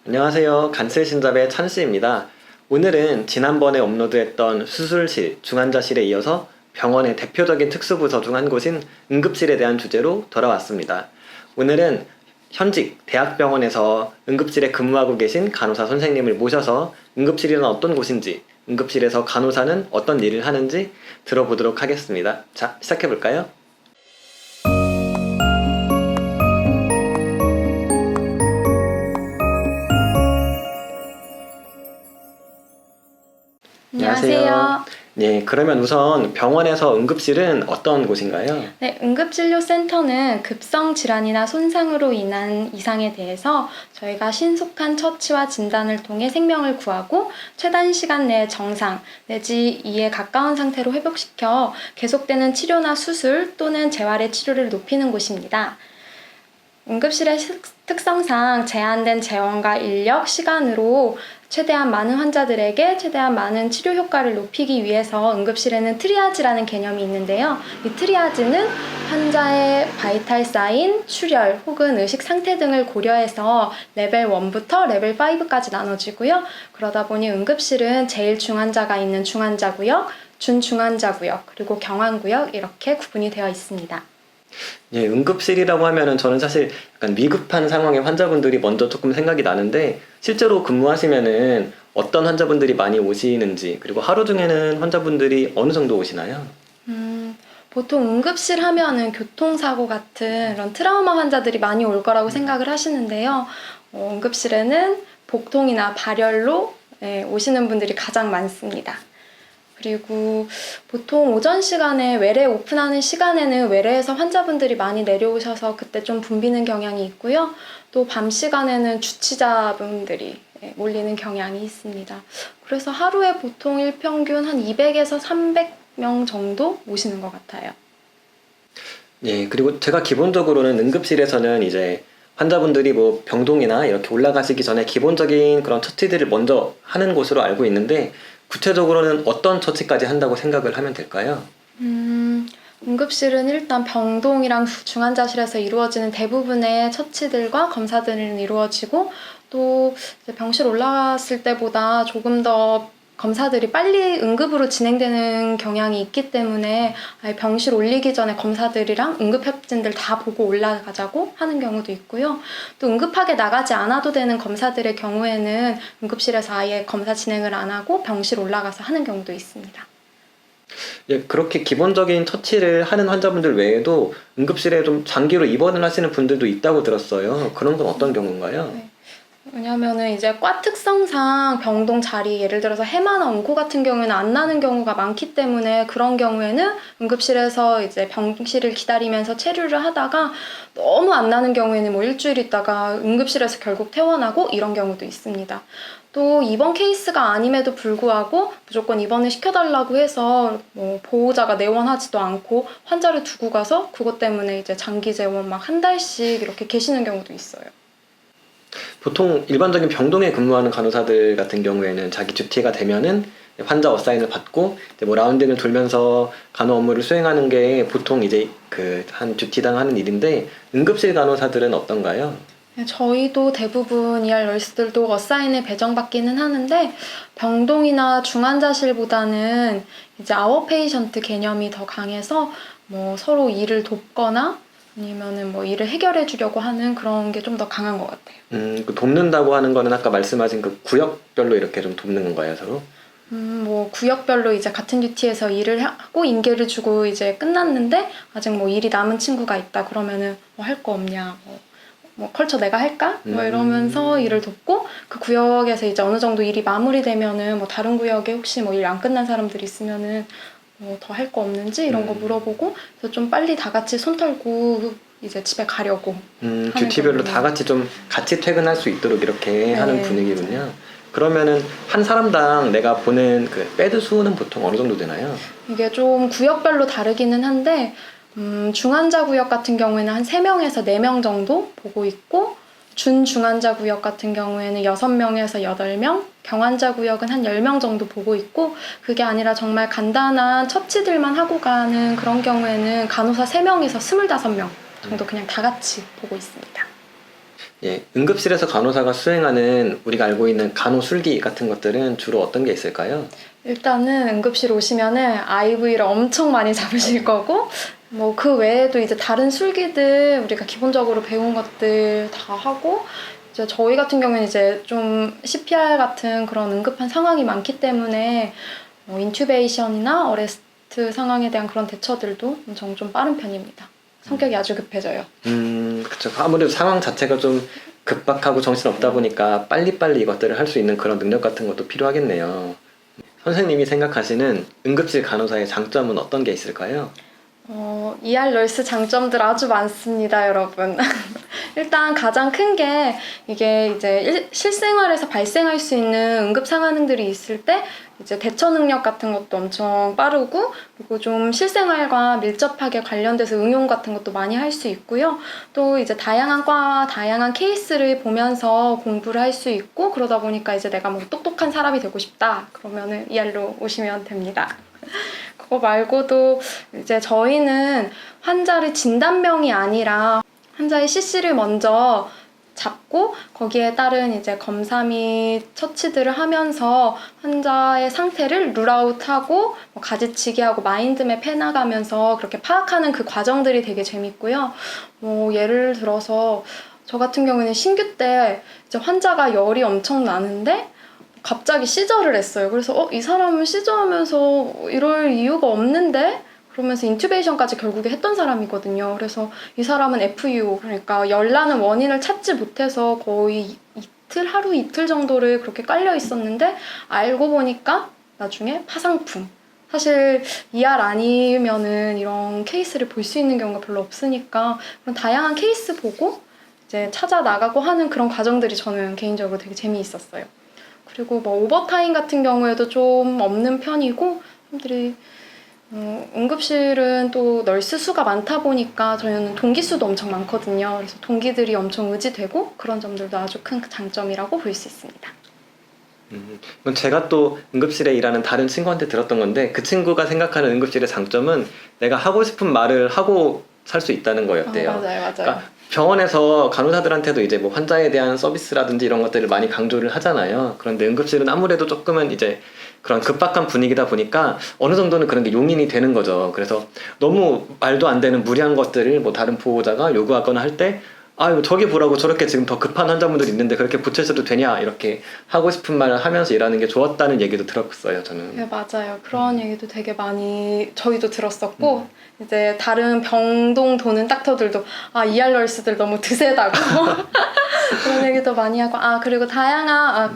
안녕하세요. 간슬신잡의 찬씨입니다. 오늘은 지난번에 업로드했던 수술실, 중환자실에 이어서 병원의 대표적인 특수부서 중 한 곳인 응급실에 대한 주제로 돌아왔습니다. 오늘은 현직 대학병원에서 응급실에 근무하고 계신 간호사 선생님을 모셔서 응급실이란 어떤 곳인지, 응급실에서 간호사는 어떤 일을 하는지 들어보도록 하겠습니다. 자, 시작해볼까요? 안녕하세요. 네, 그러면 우선 병원에서 응급실은 어떤 곳인가요? 네, 응급진료센터는 급성질환이나 손상으로 인한 이상에 대해서 저희가 신속한 처치와 진단을 통해 생명을 구하고 최단 시간 내에 정상 내지 이에 가까운 상태로 회복시켜 계속되는 치료나 수술 또는 재활의 치료를 높이는 곳입니다. 응급실의 특성상 제한된 재원과 인력, 시간으로 최대한 많은 환자들에게 최대한 많은 치료 효과를 높이기 위해서 응급실에는 트리아지라는 개념이 있는데요. 이 트리아지는 환자의 바이탈 사인, 출혈 혹은 의식 상태 등을 고려해서 레벨 1부터 레벨 5까지 나눠지고요. 그러다 보니 응급실은 제일 중환자가 있는 중환자구역, 준중환자구역, 그리고 경환구역 이렇게 구분이 되어 있습니다. 예, 응급실이라고 하면은 저는 사실 약간 위급한 상황의 환자분들이 먼저 조금 생각이 나는데 실제로 근무하시면은 어떤 환자분들이 많이 오시는지 그리고 하루 중에는 환자분들이 어느 정도 오시나요? 보통 응급실 하면은 교통사고 같은 이런 트라우마 환자들이 많이 올 거라고 생각을 하시는데요. 응급실에는 복통이나 발열로 오시는 분들이 가장 많습니다. 그리고 보통 오전 시간에 외래 오픈하는 시간에는 외래에서 환자분들이 많이 내려오셔서 그때 좀 붐비는 경향이 있고요. 또 밤 시간에는 주치자분들이 몰리는 경향이 있습니다. 그래서 하루에 보통 일평균 한 200에서 300명 정도 오시는 것 같아요. 예, 그리고 제가 기본적으로는 응급실에서는 이제 환자분들이 뭐 병동이나 이렇게 올라가시기 전에 기본적인 그런 처치들을 먼저 하는 곳으로 알고 있는데 구체적으로는 어떤 처치까지 한다고 생각을 하면 될까요? 응급실은 일단 병동이랑 중환자실에서 이루어지는 대부분의 처치들과 검사들은 이루어지고 또 이제 병실 올라갔을 때보다 조금 더 검사들이 빨리 응급으로 진행되는 경향이 있기 때문에 아예 병실 올리기 전에 검사들이랑 응급했진들 다 보고 올라가자고 하는 경우도 있고요. 또 응급하게 나가지 않아도 되는 검사들의 경우에는 응급실에서 아예 검사 진행을 안 하고 병실 올라가서 하는 경우도 있습니다. 예, 그렇게 기본적인 처치를 하는 환자분들 외에도 응급실에 좀 장기로 입원을 하시는 분들도 있다고 들었어요. 그런 건 어떤 경우인가요? 네. 왜냐면은 이제 과 특성상 병동 자리, 예를 들어서 해마나 온코 같은 경우에는 안 나는 경우가 많기 때문에 그런 경우에는 응급실에서 이제 병실을 기다리면서 체류를 하다가 너무 안 나는 경우에는 뭐 일주일 있다가 응급실에서 결국 퇴원하고 이런 경우도 있습니다. 또 입원 케이스가 아님에도 불구하고 무조건 입원을 시켜달라고 해서 뭐 보호자가 내원하지도 않고 환자를 두고 가서 그것 때문에 이제 장기 재원 막 한 달씩 이렇게 계시는 경우도 있어요. 보통 일반적인 병동에 근무하는 간호사들 같은 경우에는 자기 듀티가 되면은 환자 어사인을 받고 이제 뭐 라운딩을 돌면서 간호 업무를 수행하는 게 보통 이제 그 한 듀티당 하는 일인데 응급실 간호사들은 어떤가요? 네, 저희도 대부분 ER 널스들도 어사인을 배정받기는 하는데 병동이나 중환자실보다는 이제 아워페이션트 개념이 더 강해서 뭐 서로 일을 돕거나 아니면은 뭐 일을 해결해 주려고 하는 그런 게 좀 더 강한 것 같아요. 그 돕는다고 하는 거는 아까 말씀하신 그 구역별로 이렇게 좀 돕는 건가요, 서로? 뭐 구역별로 이제 같은 듀티에서 일을 하고 인계를 주고 이제 끝났는데 아직 뭐 일이 남은 친구가 있다 그러면은 뭐 할 거 없냐 뭐 컬처 내가 할까? 뭐 이러면서 일을 돕고 그 구역에서 이제 어느 정도 일이 마무리되면은 뭐 다른 구역에 혹시 뭐 일 안 끝난 사람들이 있으면은 뭐 더 할 거 없는지 이런 거 물어보고 그래서 좀 빨리 다 같이 손 털고 이제 집에 가려고 듀티별로 다 같이 좀 같이 퇴근할 수 있도록 이렇게 하는 분위기군요. 그러면은 한 사람당 내가 보는 그 베드 수는 보통 어느 정도 되나요? 이게 좀 구역별로 다르기는 한데 중환자 구역 같은 경우에는 한 3명에서 4명 정도 보고 있고 준중환자 구역 같은 경우에는 6명에서 8명, 경환자 구역은 한 10명 정도 보고 있고 그게 아니라 정말 간단한 처치들만 하고 가는 그런 경우에는 간호사 3명에서 25명 정도 그냥 다 같이 보고 있습니다. 예, 응급실에서 간호사가 수행하는 우리가 알고 있는 간호술기 같은 것들은 주로 어떤 게 있을까요? 일단은 응급실 오시면은 IV를 엄청 많이 잡으실 거고, 뭐 그 외에도 이제 다른 술기들 우리가 기본적으로 배운 것들 다 하고, 이제 저희 같은 경우는 이제 좀 CPR 같은 그런 응급한 상황이 많기 때문에 뭐 인튜베이션이나 어레스트 상황에 대한 그런 대처들도 엄청 좀 빠른 편입니다. 성격이 아주 급해져요. 그쵸. 아무래도 상황 자체가 좀 급박하고 정신없다 보니까 빨리빨리 이것들을 할 수 있는 그런 능력 같은 것도 필요하겠네요. 선생님이 생각하시는 응급실 간호사의 장점은 어떤 게 있을까요? ER 널스 장점들 아주 많습니다, 여러분. 일단 가장 큰 게 이게 이제 실생활에서 발생할 수 있는 응급 상황들이 있을 때 이제 대처 능력 같은 것도 엄청 빠르고, 그리고 좀 실생활과 밀접하게 관련돼서 응용 같은 것도 많이 할 수 있고요. 또 이제 다양한 과와 다양한 케이스를 보면서 공부를 할 수 있고, 그러다 보니까 이제 내가 뭐 똑똑한 사람이 되고 싶다 그러면은 ER로 오시면 됩니다. 그거 말고도 이제 저희는 환자를 진단명이 아니라 환자의 CC를 먼저 잡고 거기에 따른 이제 검사 및 처치들을 하면서 환자의 상태를 룰아웃하고 뭐 가지치기하고 마인드맵 해나가면서 그렇게 파악하는 그 과정들이 되게 재밌고요. 뭐 예를 들어서 저 같은 경우는 신규 때 이제 환자가 열이 엄청 나는데 갑자기 시저를 했어요. 그래서 이 사람은 시저하면서 이럴 이유가 없는데? 그러면서 인튜베이션까지 결국에 했던 사람이거든요. 그래서 이 사람은 FU, 그러니까 열나는 원인을 찾지 못해서 거의 하루 이틀 정도를 그렇게 깔려 있었는데 알고 보니까 나중에 파상풍. 사실 ER 아니면은 이런 케이스를 볼 수 있는 경우가 별로 없으니까 그런 다양한 케이스 보고 이제 찾아 나가고 하는 그런 과정들이 저는 개인적으로 되게 재미있었어요. 그리고 뭐 오버타임 같은 경우에도 좀 없는 편이고, 사람들이 응급실은 또 널스 수가 많다 보니까 저희는 동기 수도 엄청 많거든요. 그래서 동기들이 엄청 의지되고 그런 점들도 아주 큰 장점이라고 볼 수 있습니다. 이건 제가 또 응급실에 일하는 다른 친구한테 들었던 건데 그 친구가 생각하는 응급실의 장점은 내가 하고 싶은 말을 하고 살 수 있다는 거였대요. 맞아요. 그러니까 병원에서 간호사들한테도 이제 뭐 환자에 대한 서비스라든지 이런 것들을 많이 강조를 하잖아요. 그런데 응급실은 아무래도 조금은 이제 그런 급박한 분위기다 보니까 어느 정도는 그런 게 용인이 되는 거죠. 그래서 너무 말도 안 되는 무리한 것들을 뭐 다른 보호자가 요구하거나 할 때 저기 보라고 저렇게 지금 더 급한 환자분들이 있는데 그렇게 붙여서도 되냐 이렇게 하고 싶은 말을 하면서 일하는 게 좋았다는 얘기도 들었어요, 저는. 네, 맞아요. 그런 얘기도 되게 많이 저희도 들었었고, 이제 다른 병동 도는 닥터들도 ER 널스들 너무 드세다고 그런 얘기도 많이 하고, 그리고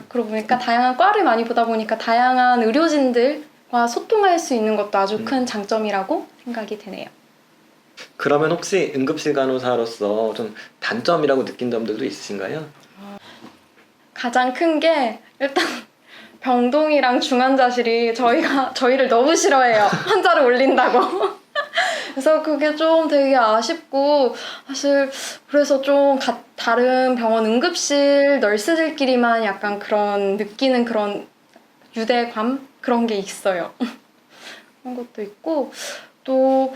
그러고 보니까 다양한 과를 많이 보다 보니까 다양한 의료진들과 소통할 수 있는 것도 아주 큰 장점이라고 생각이 되네요. 그러면 혹시 응급실 간호사로서 좀 단점이라고 느낀 점들도 있으신가요? 가장 큰 게 일단 병동이랑 중환자실이 저희를 너무 싫어해요. 환자를 올린다고. 그래서 그게 좀 되게 아쉽고, 사실 그래서 좀 다른 병원 응급실 널스들끼리만 약간 그런 느끼는 그런 유대감 그런 게 있어요. 그런 것도 있고, 또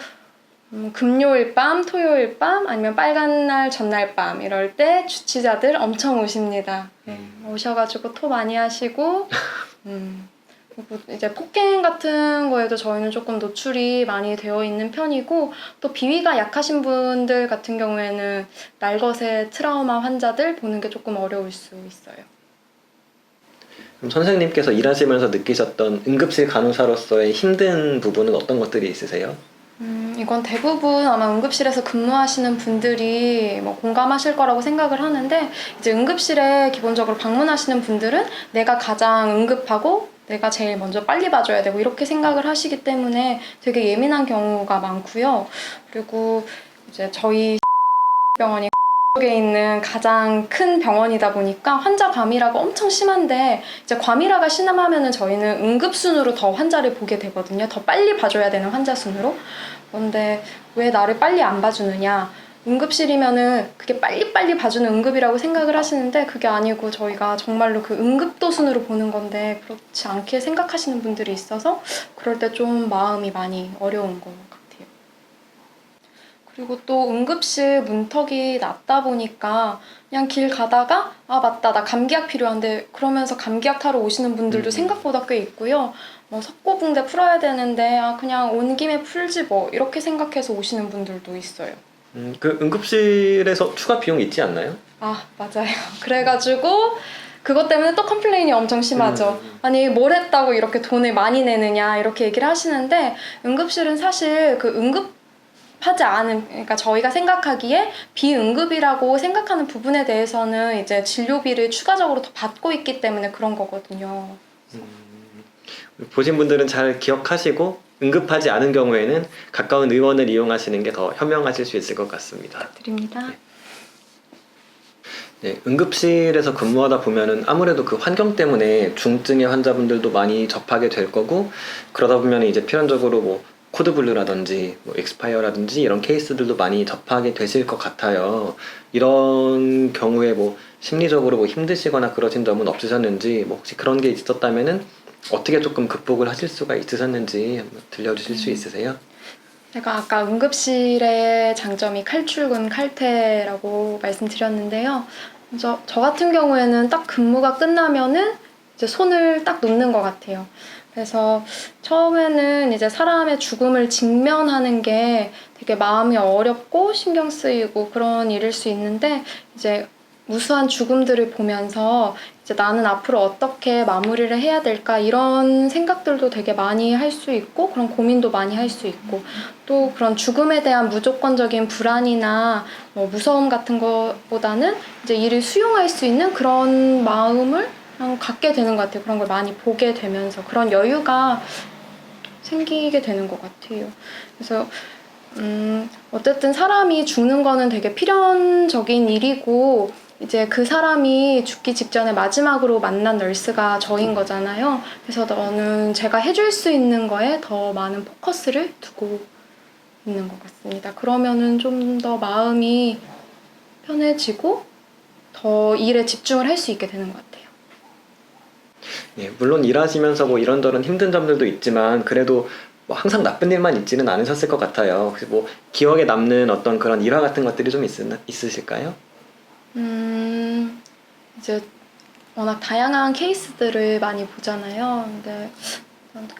금요일 밤, 토요일 밤, 아니면 빨간 날, 전날 밤 이럴 때 주치자들 엄청 오십니다. 네, 오셔가지고 토 많이 하시고, 그리고 이제 폭행 같은 거에도 저희는 조금 노출이 많이 되어 있는 편이고, 또 비위가 약하신 분들 같은 경우에는 날것의 트라우마 환자들 보는 게 조금 어려울 수 있어요. 그럼 선생님께서 일하시면서 느끼셨던 응급실 간호사로서의 힘든 부분은 어떤 것들이 있으세요? 이건 대부분 아마 응급실에서 근무하시는 분들이 뭐 공감하실 거라고 생각을 하는데, 이제 응급실에 기본적으로 방문하시는 분들은 내가 가장 응급하고 내가 제일 먼저 빨리 봐줘야 되고 이렇게 생각을 하시기 때문에 되게 예민한 경우가 많고요. 그리고 이제 저희 병원이 쪽에 있는 가장 큰 병원이다 보니까 환자 과밀화가 엄청 심한데, 이제 과밀화가 심하면은 저희는 응급순으로 더 환자를 보게 되거든요. 더 빨리 봐줘야 되는 환자 순으로. 그런데 왜 나를 빨리 안 봐주느냐? 응급실이면은 그게 빨리빨리 봐주는 응급이라고 생각을 하시는데 그게 아니고 저희가 정말로 그 응급도 순으로 보는 건데 그렇지 않게 생각하시는 분들이 있어서 그럴 때 좀 마음이 많이 어려운 것 같아요. 그리고 또 응급실 문턱이 낮다 보니까 그냥 길 가다가 아 맞다 나 감기약 필요한데 그러면서 감기약 타러 오시는 분들도 생각보다 꽤 있고요. 뭐 석고붕대 풀어야 되는데 아 그냥 온 김에 풀지 뭐 이렇게 생각해서 오시는 분들도 있어요. 그 응급실에서 추가 비용 있지 않나요? 아 맞아요. 그래가지고 그것 때문에 또 컴플레인이 엄청 심하죠. 아니 뭘 했다고 이렇게 돈을 많이 내느냐 이렇게 얘기를 하시는데 응급실은 사실 그 응급하지 않은 그러니까 저희가 생각하기에 비응급이라고 생각하는 부분에 대해서는 이제 진료비를 추가적으로 더 받고 있기 때문에 그런 거거든요. 보신 분들은 잘 기억하시고 응급하지 않은 경우에는 가까운 의원을 이용하시는 게 더 현명하실 수 있을 것 같습니다. 드립니다. 네, 응급실에서 근무하다 보면은 아무래도 그 환경 때문에 중증의 환자분들도 많이 접하게 될 거고, 그러다 보면 이제 필연적으로 뭐 코드블루라든지 뭐 익스파이어라든지 이런 케이스들도 많이 접하게 되실 것 같아요. 이런 경우에 뭐 심리적으로 뭐 힘드시거나 그러신 점은 없으셨는지, 뭐 혹시 그런 게 있었다면은 어떻게 조금 극복을 하실 수가 있으셨는지 한번 들려주실 수 있으세요? 제가 아까 응급실의 장점이 칼출근 칼퇴라고 말씀드렸는데요. 저 같은 경우에는 딱 근무가 끝나면은 이제 손을 딱 놓는 것 같아요. 그래서 처음에는 이제 사람의 죽음을 직면하는 게 되게 마음이 어렵고 신경 쓰이고 그런 일일 수 있는데 이제 무수한 죽음들을 보면서 이제 나는 앞으로 어떻게 마무리를 해야 될까 이런 생각들도 되게 많이 할 수 있고 그런 고민도 많이 할 수 있고 또 그런 죽음에 대한 무조건적인 불안이나 뭐 무서움 같은 것보다는 이제 이를 수용할 수 있는 그런 마음을 그냥 갖게 되는 것 같아요. 그런 걸 많이 보게 되면서 그런 여유가 생기게 되는 것 같아요. 그래서 어쨌든 사람이 죽는 거는 되게 필연적인 일이고 이제 그 사람이 죽기 직전에 마지막으로 만난 널스가 저인 거잖아요. 그래서 저는 제가 해줄 수 있는 거에 더 많은 포커스를 두고 있는 것 같습니다. 그러면은 좀 더 마음이 편해지고 더 일에 집중을 할 수 있게 되는 것 같아요. 예, 물론 일하시면서 뭐 이런저런 힘든 점들도 있지만 그래도 뭐 항상 나쁜 일만 있지는 않으셨을 것 같아요. 혹시 뭐 기억에 남는 어떤 그런 일화 같은 것들이 좀 있으실까요? 이제 워낙 다양한 케이스들을 많이 보잖아요. 근데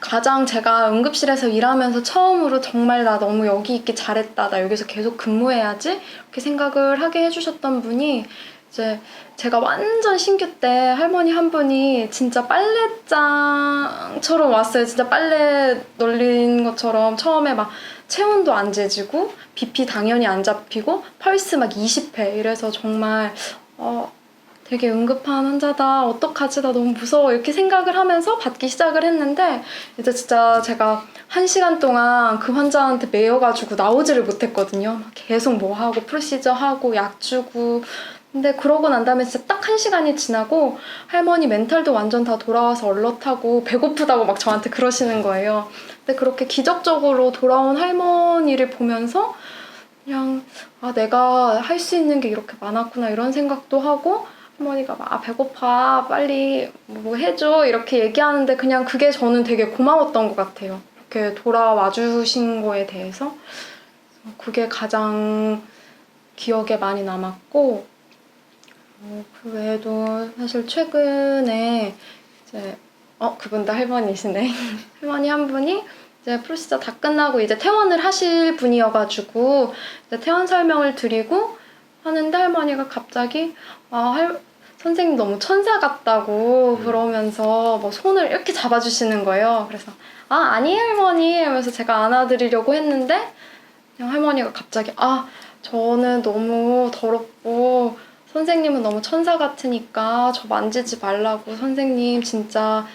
가장 제가 응급실에서 일하면서 처음으로 정말 나 너무 여기 있기 잘했다. 나 여기서 계속 근무해야지. 이렇게 생각을 하게 해주셨던 분이 이제 제가 완전 신규 때 할머니 한 분이 진짜 빨래장처럼 왔어요. 진짜 빨래 널린 것처럼 처음에 막 체온도 안 재지고 BP 당연히 안 잡히고 펄스 막 20회 이래서 정말 되게 응급한 환자다. 어떡하지? 나 너무 무서워. 이렇게 생각을 하면서 받기 시작을 했는데 이제 진짜 제가 1시간 동안 그 환자한테 매여가지고 나오지를 못했거든요. 막 계속 뭐 하고 프로시저 하고 약 주고 근데 그러고 난 다음에 진짜 딱 1시간이 지나고 할머니 멘탈도 완전 다 돌아와서 얼럿하고 배고프다고 막 저한테 그러시는 거예요. 근데 그렇게 기적적으로 돌아온 할머니를 보면서 그냥 내가 할 수 있는 게 이렇게 많았구나 이런 생각도 하고 할머니가 막 배고파 빨리 뭐 해줘 이렇게 얘기하는데 그냥 그게 저는 되게 고마웠던 것 같아요. 이렇게 돌아와 주신 거에 대해서 그게 가장 기억에 많이 남았고 그 외에도 사실 최근에 이제 그분도 할머니시네. 할머니 한 분이 이제 프로시저 다 끝나고 이제 퇴원을 하실 분이어가지고 이제 퇴원 설명을 드리고 하는데 할머니가 갑자기 선생님 너무 천사 같다고 그러면서 뭐 손을 이렇게 잡아주시는 거예요. 그래서 아니에요 할머니 하면서 제가 안아드리려고 했는데 그냥 할머니가 갑자기 저는 너무 더럽고 선생님은 너무 천사 같으니까 저 만지지 말라고 선생님 진짜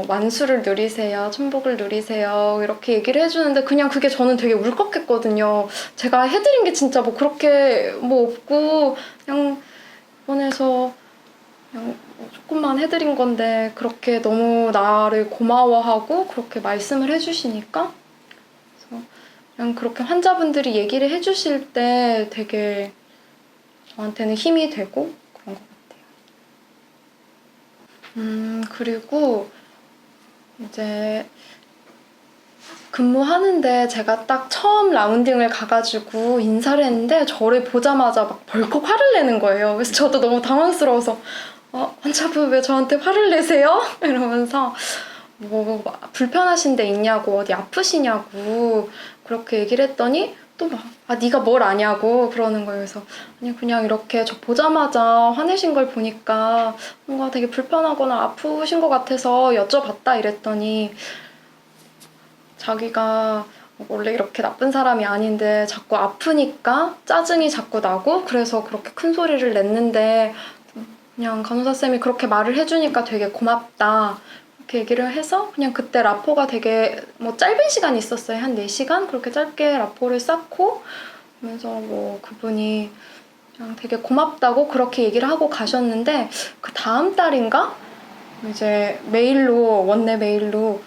만수를 누리세요, 천복을 누리세요 이렇게 얘기를 해주는데 그냥 그게 저는 되게 울컥했거든요. 제가 해드린 게 진짜 뭐 그렇게 뭐 없고 그냥 이번에서 그냥 조금만 해드린 건데 그렇게 너무 나를 고마워하고 그렇게 말씀을 해주시니까 그래서 그냥 그렇게 환자분들이 얘기를 해주실 때 되게 저한테는 힘이 되고 그런 것 같아요. 그리고 이제 근무하는데 제가 딱 처음 라운딩을 가가지고 인사를 했는데 저를 보자마자 막 벌컥 화를 내는 거예요. 그래서 저도 너무 당황스러워서 환자분 왜 저한테 화를 내세요? 이러면서 뭐 불편하신 데 있냐고, 어디 아프시냐고 그렇게 얘기를 했더니 또 막 네가 뭘 아냐고 그러는 거예요. 그래서 아니 그냥 이렇게 저 보자마자 화내신 걸 보니까 뭔가 되게 불편하거나 아프신 것 같아서 여쭤봤다 이랬더니 자기가 원래 이렇게 나쁜 사람이 아닌데 자꾸 아프니까 짜증이 자꾸 나고 그래서 그렇게 큰 소리를 냈는데 그냥 간호사쌤이 그렇게 말을 해주니까 되게 고맙다 이렇게 얘기를 해서 그냥 그때 라포가 되게 뭐 짧은 시간이 있었어요. 한 4시간? 그렇게 짧게 라포를 쌓고 그러면서 뭐 그분이 그냥 되게 고맙다고 그렇게 얘기를 하고 가셨는데 그 다음 달인가? 이제 메일로 원내 메일로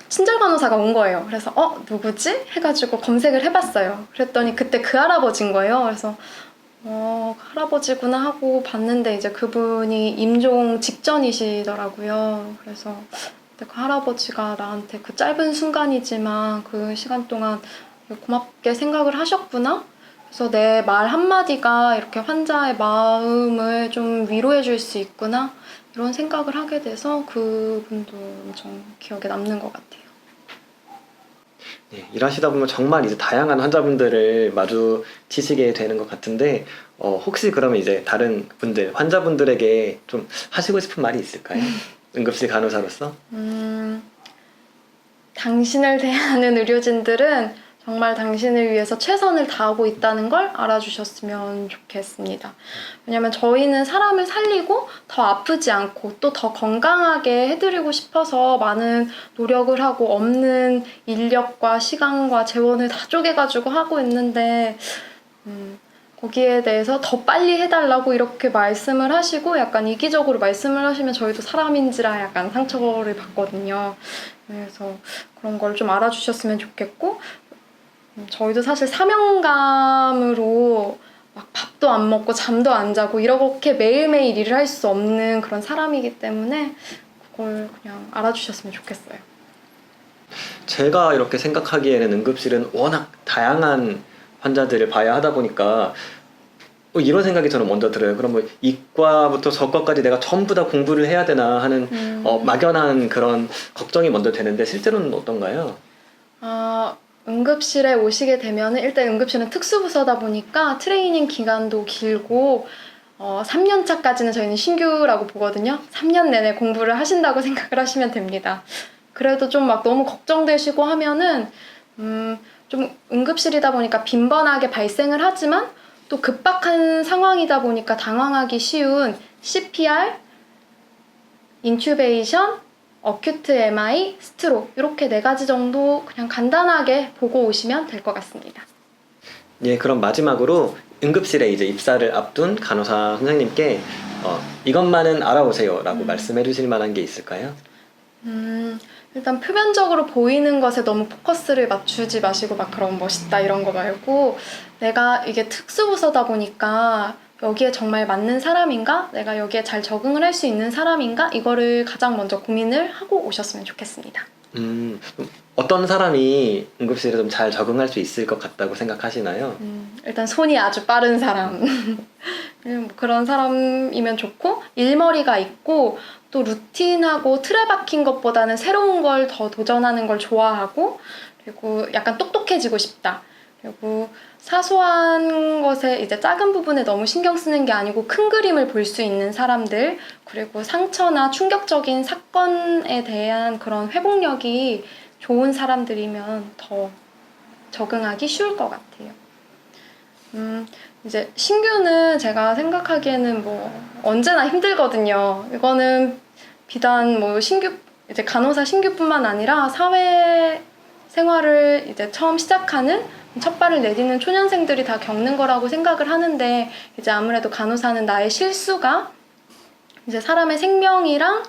친절 간호사가 온 거예요. 그래서 누구지? 해가지고 검색을 해봤어요. 그랬더니 그때 그 할아버지인 거예요. 그래서 할아버지구나 하고 봤는데 이제 그분이 임종 직전이시더라고요. 그래서 그때 그 할아버지가 나한테 그 짧은 순간이지만 그 시간 동안 고맙게 생각을 하셨구나? 그래서 내 말 한마디가 이렇게 환자의 마음을 좀 위로해 줄 수 있구나? 이런 생각을 하게 돼서 그분도 엄청 기억에 남는 것 같아요. 네, 일하시다 보면 정말 이제 다양한 환자분들을 마주치시게 되는 것 같은데, 혹시 그러면 이제 다른 분들, 환자분들에게 좀 하시고 싶은 말이 있을까요? 응급실 간호사로서? 당신을 대하는 의료진들은 정말 당신을 위해서 최선을 다하고 있다는 걸 알아주셨으면 좋겠습니다. 왜냐면 저희는 사람을 살리고 더 아프지 않고 또 더 건강하게 해드리고 싶어서 많은 노력을 하고 없는 인력과 시간과 재원을 다 쪼개가지고 하고 있는데 거기에 대해서 더 빨리 해달라고 이렇게 말씀을 하시고 약간 이기적으로 말씀을 하시면 저희도 사람인지라 약간 상처를 받거든요. 그래서 그런 걸 좀 알아주셨으면 좋겠고 저희도 사실 사명감으로 막 밥도 안 먹고 잠도 안 자고 이렇게 매일매일 일을 할 수 없는 그런 사람이기 때문에 그걸 그냥 알아주셨으면 좋겠어요. 제가 이렇게 생각하기에는 응급실은 워낙 다양한 환자들을 봐야 하다 보니까 이런 생각이 저는 먼저 들어요. 그럼 뭐 이과부터 저과까지 내가 전부 다 공부를 해야 되나 하는 막연한 그런 걱정이 먼저 되는데 실제로는 어떤가요? 응급실에 오시게 되면 일단 응급실은 특수부서다 보니까 트레이닝 기간도 길고 3년 차까지는 저희는 신규라고 보거든요. 3년 내내 공부를 하신다고 생각을 하시면 됩니다. 그래도 좀 막 너무 걱정되시고 하면은 좀 응급실이다 보니까 빈번하게 발생을 하지만 또 급박한 상황이다 보니까 당황하기 쉬운 CPR, 인튜베이션, 어큐트 MI, 스트록 이렇게 4가지 정도 그냥 간단하게 보고 오시면 될 것 같습니다. 예, 그럼 마지막으로 응급실에 이제 입사를 앞둔 간호사 선생님께 이것만은 알아보세요 라고 말씀해 주실 만한 게 있을까요? 일단 표면적으로 보이는 것에 너무 포커스를 맞추지 마시고 막 그런 멋있다 이런 거 말고 내가 이게 특수부서다 보니까 여기에 정말 맞는 사람인가? 내가 여기에 잘 적응을 할 수 있는 사람인가? 이거를 가장 먼저 고민을 하고 오셨으면 좋겠습니다. 어떤 사람이 응급실에 좀 잘 적응할 수 있을 것 같다고 생각하시나요? 일단 손이 아주 빠른 사람. 그런 사람이면 좋고 일머리가 있고 또 루틴하고 틀에 박힌 것보다는 새로운 걸 더 도전하는 걸 좋아하고 그리고 약간 똑똑해지고 싶다. 그리고 사소한 것에 이제 작은 부분에 너무 신경 쓰는 게 아니고 큰 그림을 볼 수 있는 사람들 그리고 상처나 충격적인 사건에 대한 그런 회복력이 좋은 사람들이면 더 적응하기 쉬울 것 같아요. 이제 신규는 제가 생각하기에는 뭐 언제나 힘들거든요. 이거는 비단 뭐 이제 간호사 신규뿐만 아니라 사회 생활을 이제 처음 시작하는 첫 발을 내딛는 초년생들이 다 겪는 거라고 생각을 하는데 이제 아무래도 간호사는 나의 실수가 이제 사람의 생명이랑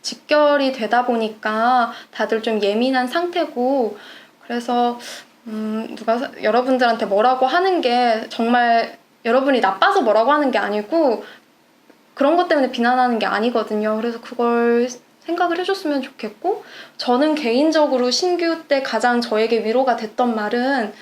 직결이 되다 보니까 다들 좀 예민한 상태고 그래서 누가 여러분들한테 뭐라고 하는 게 정말 여러분이 나빠서 뭐라고 하는 게 아니고 그런 것 때문에 비난하는 게 아니거든요. 그래서 그걸 생각을 해줬으면 좋겠고, 저는 개인적으로 신규 때 가장 저에게 위로가 됐던 말은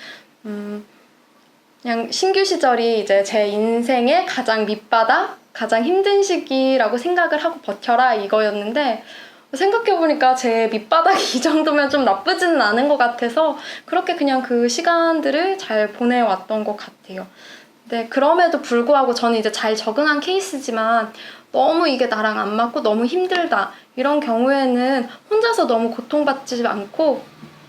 그냥 신규 시절이 이제 제 인생의 가장 밑바닥, 가장 힘든 시기라고 생각을 하고 버텨라 이거였는데, 생각해보니까 제 밑바닥이 이 정도면 좀 나쁘지는 않은 것 같아서 그렇게 그냥 그 시간들을 잘 보내왔던 것 같아요. 네, 그럼에도 불구하고 저는 이제 잘 적응한 케이스지만 너무 이게 나랑 안 맞고 너무 힘들다 이런 경우에는 혼자서 너무 고통받지 않고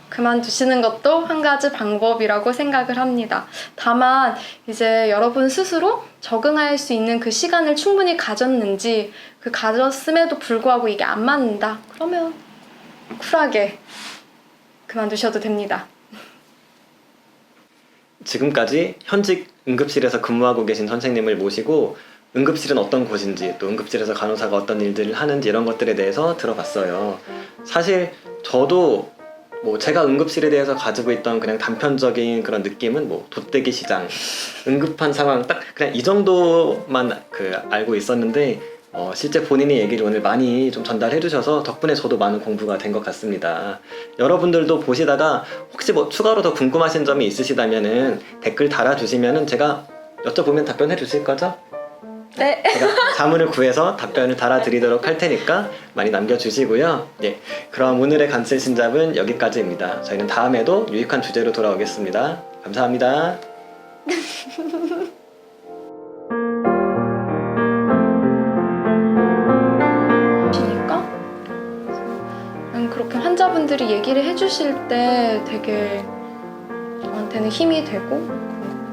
그만두시는 것도 한 가지 방법이라고 생각을 합니다. 다만 이제 여러분 스스로 적응할 수 있는 그 시간을 충분히 가졌는지, 그 가졌음에도 불구하고 이게 안 맞는다 그러면 쿨하게 그만두셔도 됩니다. 지금까지 현직 응급실에서 근무하고 계신 선생님을 모시고 응급실은 어떤 곳인지, 또 응급실에서 간호사가 어떤 일들을 하는지 이런 것들에 대해서 들어봤어요. 사실 저도 제가 응급실에 대해서 가지고 있던 그냥 단편적인 그런 느낌은 돗대기 시장, 응급한 상황 딱 그냥 이 정도만 알고 있었는데 실제 본인의 얘기를 오늘 많이 좀 전달해 주셔서 덕분에 저도 많은 공부가 된 것 같습니다. 여러분들도 보시다가 혹시 추가로 더 궁금하신 점이 있으시다면은 댓글 달아주시면은 제가 여쭤보면 답변해 주실 거죠? 네. 제가 자문을 구해서 답변을 달아드리도록 할 테니까 많이 남겨주시고요. 예, 그럼 오늘의 간쓸 신잡은 여기까지입니다. 저희는 다음에도 유익한 주제로 돌아오겠습니다. 감사합니다. 그렇게 환자분들이 얘기를 해주실 때 되게 저한테는 힘이 되고 그런 것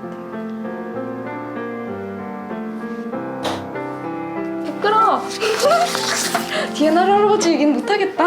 같아요. 부끄러워. 디에나 할아버지 얘기는 못하겠다.